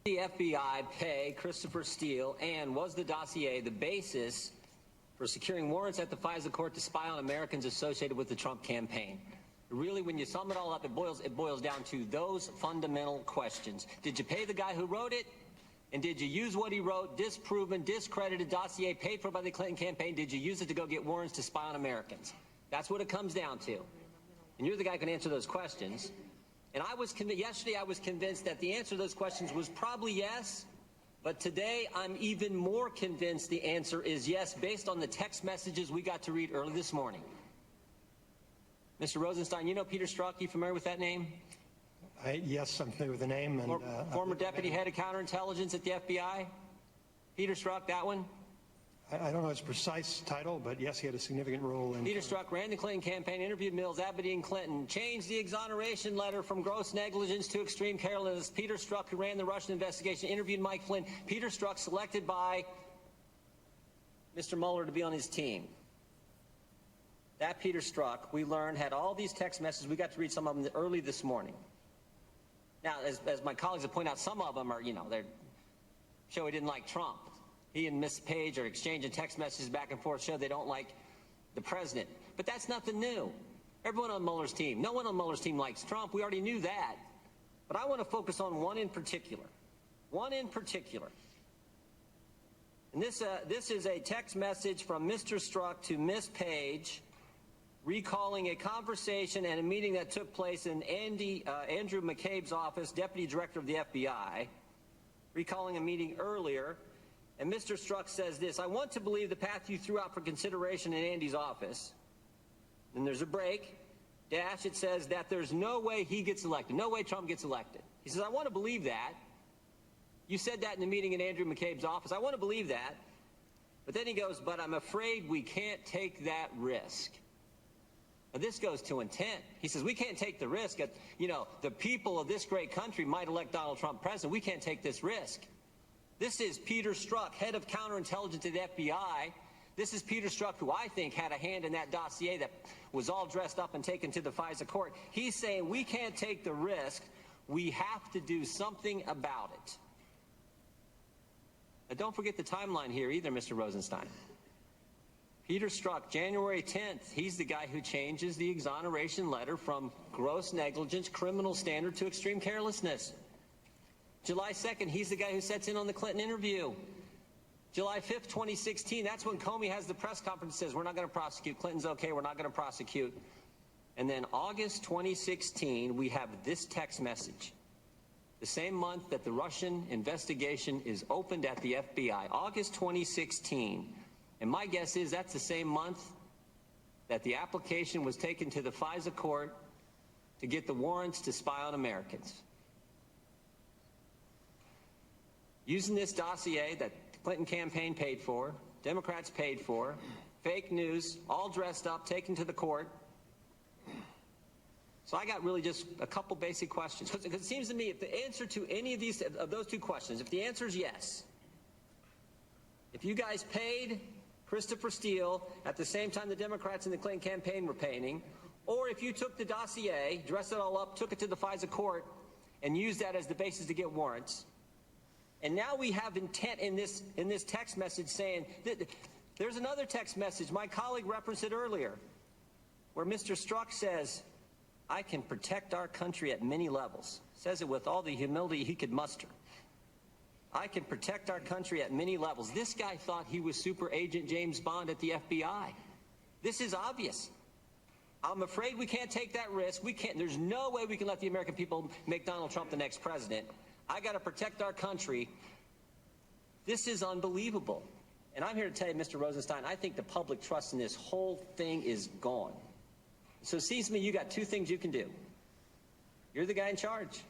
The FBI pay Christopher Steele, and was the dossier the basis for securing warrants at the FISA court to spy on Americans associated with the Trump campaign? Really, when you sum it all up, it boils down to those fundamental questions. Did you pay the guy who wrote it? And did you use what he wrote, disproven, discredited dossier paid for by the Clinton campaign? Did you use it to go get warrants to spy on Americans? That's what it comes down to. And you're the guy who can answer those questions. And yesterday I was convinced that the answer to those questions was probably yes. But today I'm even more convinced the answer is yes, based on the text messages we got to read early this morning. Mr. Rosenstien, you know Peter Strzok? You familiar with that name? Yes, I'm familiar with the name. And, former deputy head of counterintelligence at the FBI? Peter Strzok, that one? I don't know his precise title, but yes, he had a significant role in... Peter Strzok ran the Clinton campaign, interviewed Mills, Abedin Clinton, changed the exoneration letter from gross negligence to extreme carelessness. Peter Strzok, who ran the Russian investigation, interviewed Mike Flynn. Peter Strzok selected by Mr. Mueller to be on his team. That Peter Strzok, we learned, had all these text messages. We got to read some of them early this morning. Now, as my colleagues have pointed out, some of them are, they're show he didn't like Trump. He and Miss Page are exchanging text messages back and forth, show they don't like the president. But that's nothing new. Everyone on Mueller's team, no one on Mueller's team likes Trump. We already knew that. But I want to focus on one in particular. One in particular. And this is a text message from Mr. Strzok to Miss Page, recalling a conversation and a meeting that took place in Andrew McCabe's office, Deputy Director of the FBI, recalling a meeting earlier. And Mr. Strzok says this: I want to believe the path you threw out for consideration in Andy's office. Then there's a break. Dash, it says that there's no way he gets elected. No way Trump gets elected. He says, I want to believe that. You said that in the meeting in Andrew McCabe's office. I want to believe that. But then he goes, but I'm afraid we can't take that risk. Now, this goes to intent. He says, we can't take the risk. The people of this great country might elect Donald Trump president. We can't take this risk. This is Peter Strzok, head of counterintelligence at the FBI. This is Peter Strzok, who I think had a hand in that dossier that was all dressed up and taken to the FISA court. He's saying we can't take the risk. We have to do something about it. Now, don't forget the timeline here either, Mr. Rosenstien. Peter Strzok, January 10th, he's the guy who changes the exoneration letter from gross negligence, criminal standard, to extreme carelessness. July 2nd, he's the guy who sets in on the Clinton interview. July 5th, 2016, that's when Comey has the press conference and says, we're not going to prosecute. Clinton's okay, we're not going to prosecute. And then August 2016, we have this text message. The same month that the Russian investigation is opened at the FBI, August 2016. And my guess is that's the same month that the application was taken to the FISA court to get the warrants to spy on Americans. Using this dossier that the Clinton campaign paid for, Democrats paid for, fake news, all dressed up, taken to the court. So I got really just a couple basic questions. Because it seems to me if the answer to any of those two questions, if the answer is yes, if you guys paid Christopher Steele at the same time the Democrats in the Clinton campaign were paying, or if you took the dossier, dressed it all up, took it to the FISA court, and used that as the basis to get warrants, and now we have intent in this text message saying that there's another text message. My colleague referenced it earlier, where Mr. Strzok says, I can protect our country at many levels. Says it with all the humility he could muster. I can protect our country at many levels. This guy thought he was Super Agent James Bond at the FBI. This is obvious. I'm afraid we can't take that risk. We can't. There's no way we can let the American people make Donald Trump the next president. I got to protect our country. This is unbelievable. And I'm here to tell you, Mr. Rosenstien, I think the public trust in this whole thing is gone. So it seems to me you got two things you can do. You're the guy in charge.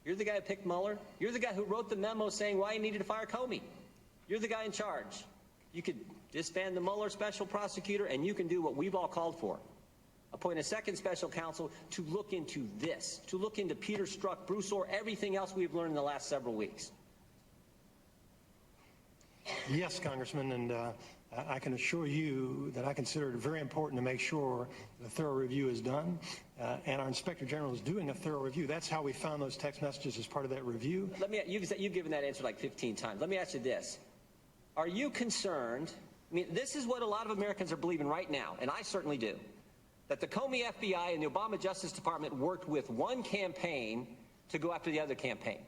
You're the guy who picked Mueller. You're the guy who wrote the memo saying why he needed to fire Comey. You're the guy in charge. You could disband the Mueller special prosecutor, and you can do what we've all called for. Appoint a second special counsel to look into this, to look into Peter Strzok, Bruce Orr, everything else we've learned in the last several weeks. Yes, Congressman, and I can assure you that I consider it very important to make sure the thorough review is done. and our Inspector General is doing a thorough review. That's how we found those text messages as part of that review. You've given that answer like 15 times. Let me ask you this. Are you concerned? I mean, this is what a lot of Americans are believing right now, and I certainly do, that the Comey FBI and the Obama Justice Department worked with one campaign to go after the other campaign.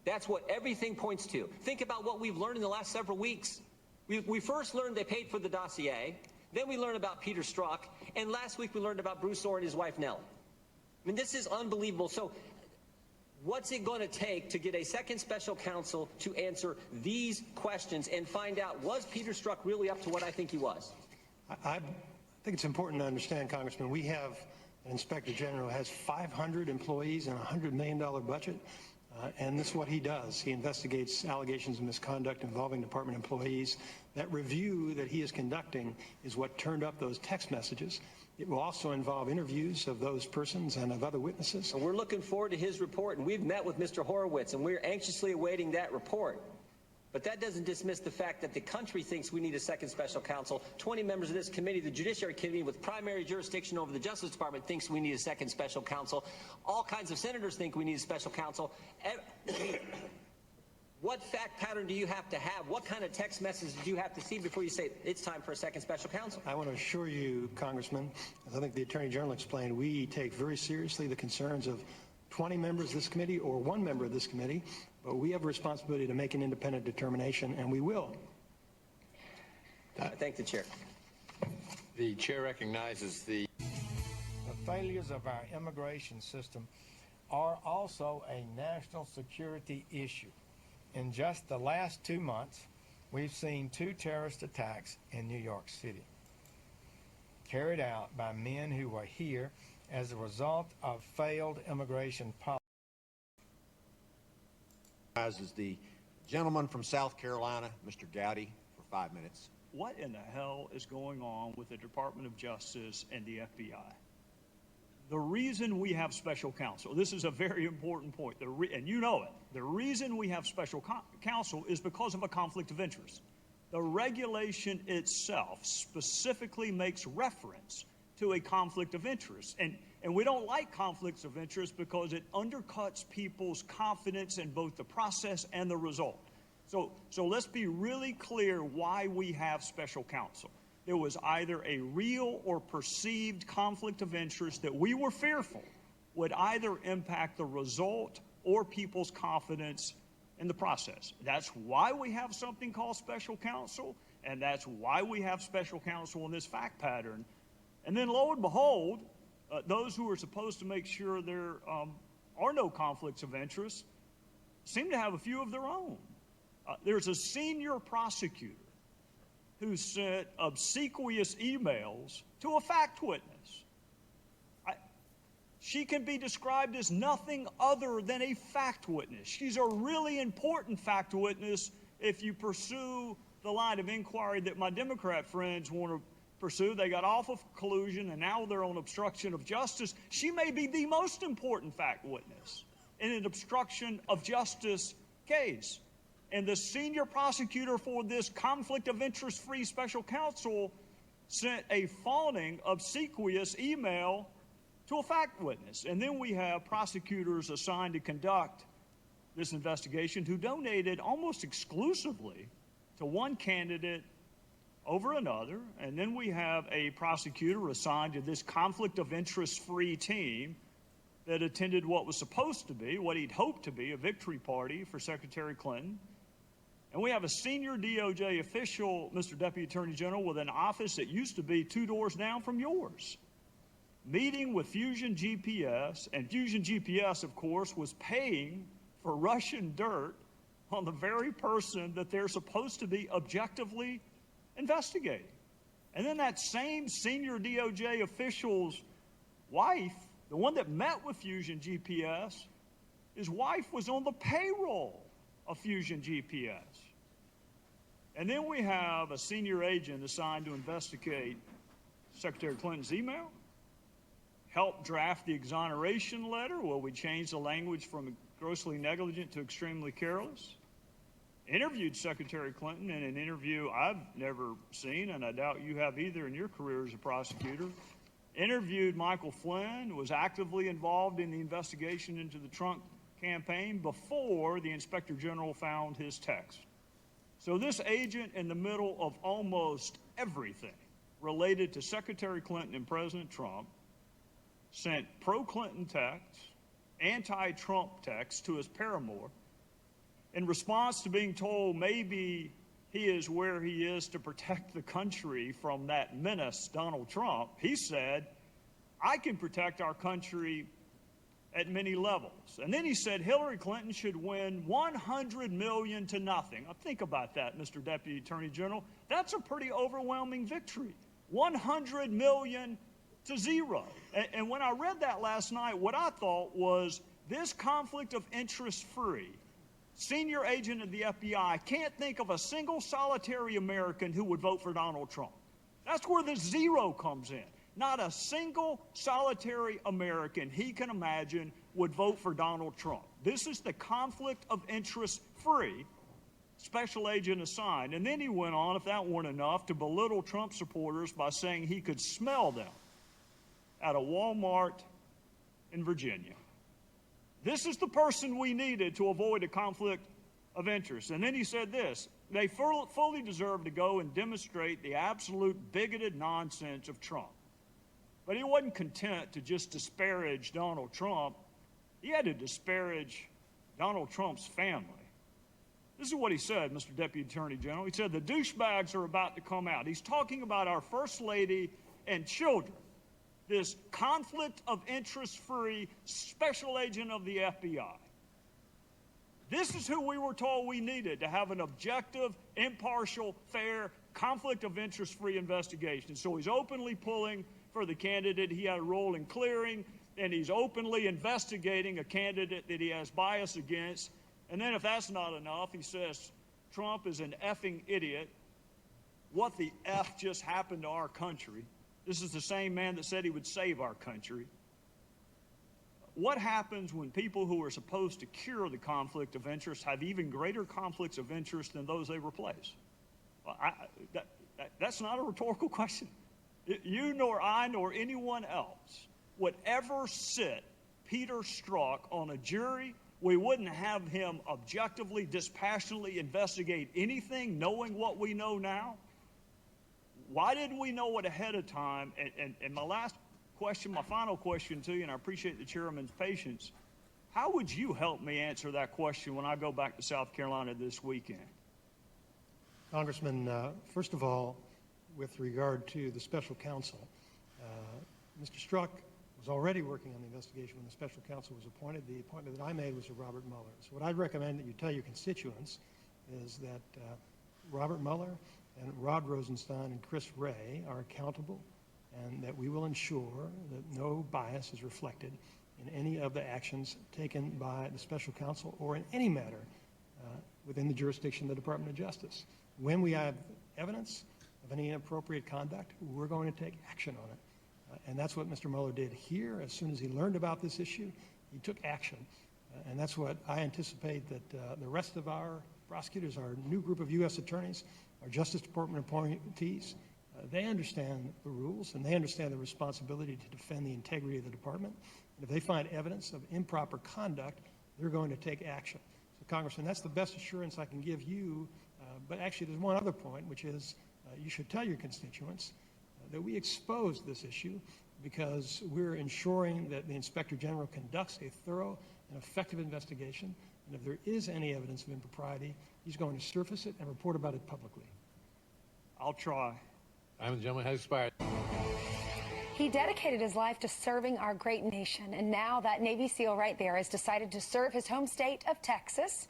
That's what everything points to. Think about what we've learned in the last several weeks. We first learned they paid for the dossier. Then we learned about Peter Strzok. And last week we learned about Bruce Orr and his wife, Nellie. I mean, this is unbelievable. So what's it going to take to get a second special counsel to answer these questions and find out, was Peter Strzok really up to what I think he was? I think it's important to understand, Congressman, we have an Inspector General who has 500 employees and a $100 million budget. And this is what he does. He investigates allegations of misconduct involving department employees. That review that he is conducting is what turned up those text messages. It will also involve interviews of those persons and of other witnesses. And we're looking forward to his report, and we've met with Mr. Horowitz, and we're anxiously awaiting that report. But that doesn't dismiss the fact that the country thinks we need a second special counsel. 20 members of this committee, the Judiciary Committee with primary jurisdiction over the Justice Department, thinks we need a second special counsel. All kinds of senators think we need a special counsel. What fact pattern do you have to have? What kind of text message do you have to see before you say it's time for a second special counsel? I want to assure you, Congressman, as I think the Attorney General explained, we take very seriously the concerns of 20 members of this committee or one member of this committee, but we have a responsibility to make an independent determination, and we will. I thank the chair. The chair recognizes the failures of our immigration system are also a national security issue. In just the last 2 months, we've seen 2 terrorist attacks in New York City, carried out by men who were here as a result of failed immigration policy. Is the gentleman from South Carolina, Mr. Gowdy, for 5 minutes. What in the hell is going on with the Department of Justice and the FBI? The reason we have special counsel, this is a very important point, and you know it, the reason we have special counsel is because of a conflict of interest. The regulation itself specifically makes reference to a conflict of interest. And we don't like conflicts of interest because it undercuts people's confidence in both the process and the result. So let's be really clear why we have special counsel. There was either a real or perceived conflict of interest that we were fearful would either impact the result or people's confidence in the process. That's why we have something called special counsel, and that's why we have special counsel in this fact pattern. And then lo and behold, those who are supposed to make sure there are no conflicts of interest seem to have a few of their own. There's a senior prosecutor who sent obsequious emails to a fact witness. She can be described as nothing other than a fact witness. She's a really important fact witness if you pursue the line of inquiry that my Democrat friends want to pursue. They got off of collusion, and now they're on obstruction of justice. She may be the most important fact witness in an obstruction of justice case. And the senior prosecutor for this conflict of interest-free special counsel sent a fawning, obsequious email to a fact witness. And then we have prosecutors assigned to conduct this investigation who donated almost exclusively to one candidate over another. And then we have a prosecutor assigned to this conflict of interest-free team that attended what was supposed to be, what he'd hoped to be, a victory party for Secretary Clinton. And we have a senior DOJ official, Mr. Deputy Attorney General, with an office that used to be 2 doors down from yours, meeting with Fusion GPS. And Fusion GPS, of course, was paying for Russian dirt on the very person that they're supposed to be objectively investigating. And then that same senior DOJ official's wife, the one that met with Fusion GPS, his wife was on the payroll of Fusion GPS. And then we have a senior agent assigned to investigate Secretary Clinton's email, help draft the exoneration letter where we changed the language from grossly negligent to extremely careless, interviewed Secretary Clinton in an interview I've never seen, and I doubt you have either in your career as a prosecutor, interviewed Michael Flynn, was actively involved in the investigation into the Trump campaign before the Inspector General found his text. So this agent, in the middle of almost everything related to Secretary Clinton and President Trump, sent pro-Clinton texts, anti-Trump texts to his paramour in response to being told maybe he is where he is to protect the country from that menace, Donald Trump. He said, I can protect our country at many levels. And then he said Hillary Clinton should win 100 million to nothing. Now think about that, Mr. Deputy Attorney General. That's a pretty overwhelming victory. 100 million to zero. And when I read that last night, what I thought was this conflict of interest free senior agent of the FBI can't think of a single solitary American who would vote for Donald Trump. That's where the zero comes in. Not a single solitary American he can imagine would vote for Donald Trump. This is the conflict of interest free special agent assigned. And then he went on, if that weren't enough, to belittle Trump supporters by saying he could smell them at a Walmart in Virginia. This is the person we needed to avoid a conflict of interest. And then he said this, they fully deserve to go and demonstrate the absolute bigoted nonsense of Trump. But he wasn't content to just disparage Donald Trump. He had to disparage Donald Trump's family. This is what he said, Mr. Deputy Attorney General. He said, the douchebags are about to come out. He's talking about our First Lady and children. This conflict of interest-free special agent of the FBI. This is who we were told we needed to have an objective, impartial, fair, conflict of interest-free investigation. So he's openly pulling for the candidate he had a role in clearing, and he's openly investigating a candidate that he has bias against. And then if that's not enough, he says Trump is an effing idiot. What the F just happened to our country? This is the same man that said he would save our country. What happens when people who are supposed to cure the conflict of interest have even greater conflicts of interest than those they replace? Well, that's not a rhetorical question. You nor I nor anyone else would ever sit Peter Strzok on a jury. We wouldn't have him objectively, dispassionately investigate anything knowing what we know now. Why didn't we know it ahead of time? And my last question, my final question to you, and I appreciate the chairman's patience, how would you help me answer that question when I go back to South Carolina this weekend? Congressman, first of all, with regard to the special counsel, Mr. Strzok was already working on the investigation when the special counsel was appointed. The appointment that I made was of Robert Mueller. So what I'd recommend that you tell your constituents is that Robert Mueller and Rod Rosenstien and Chris Wray are accountable, and that we will ensure that no bias is reflected in any of the actions taken by the special counsel or in any matter within the jurisdiction of the Department of Justice. When we have evidence of any inappropriate conduct, we're going to take action on it. And that's what Mr. Mueller did here. As soon as he learned about this issue, he took action. And that's what I anticipate that the rest of our prosecutors, our new group of U.S. attorneys, our Justice Department appointees, they understand the rules and they understand the responsibility to defend the integrity of the department. And if they find evidence of improper conduct, they're going to take action. So, Congressman, that's the best assurance I can give you. But actually, there's one other point, which is you should tell your constituents that we exposed this issue because we're ensuring that the Inspector General conducts a thorough and effective investigation. And if there is any evidence of impropriety, he's going to surface it and report about it publicly. I'll try. Time of the gentleman has expired. He dedicated his life to serving our great nation, and now that Navy SEAL right there has decided to serve his home state of Texas.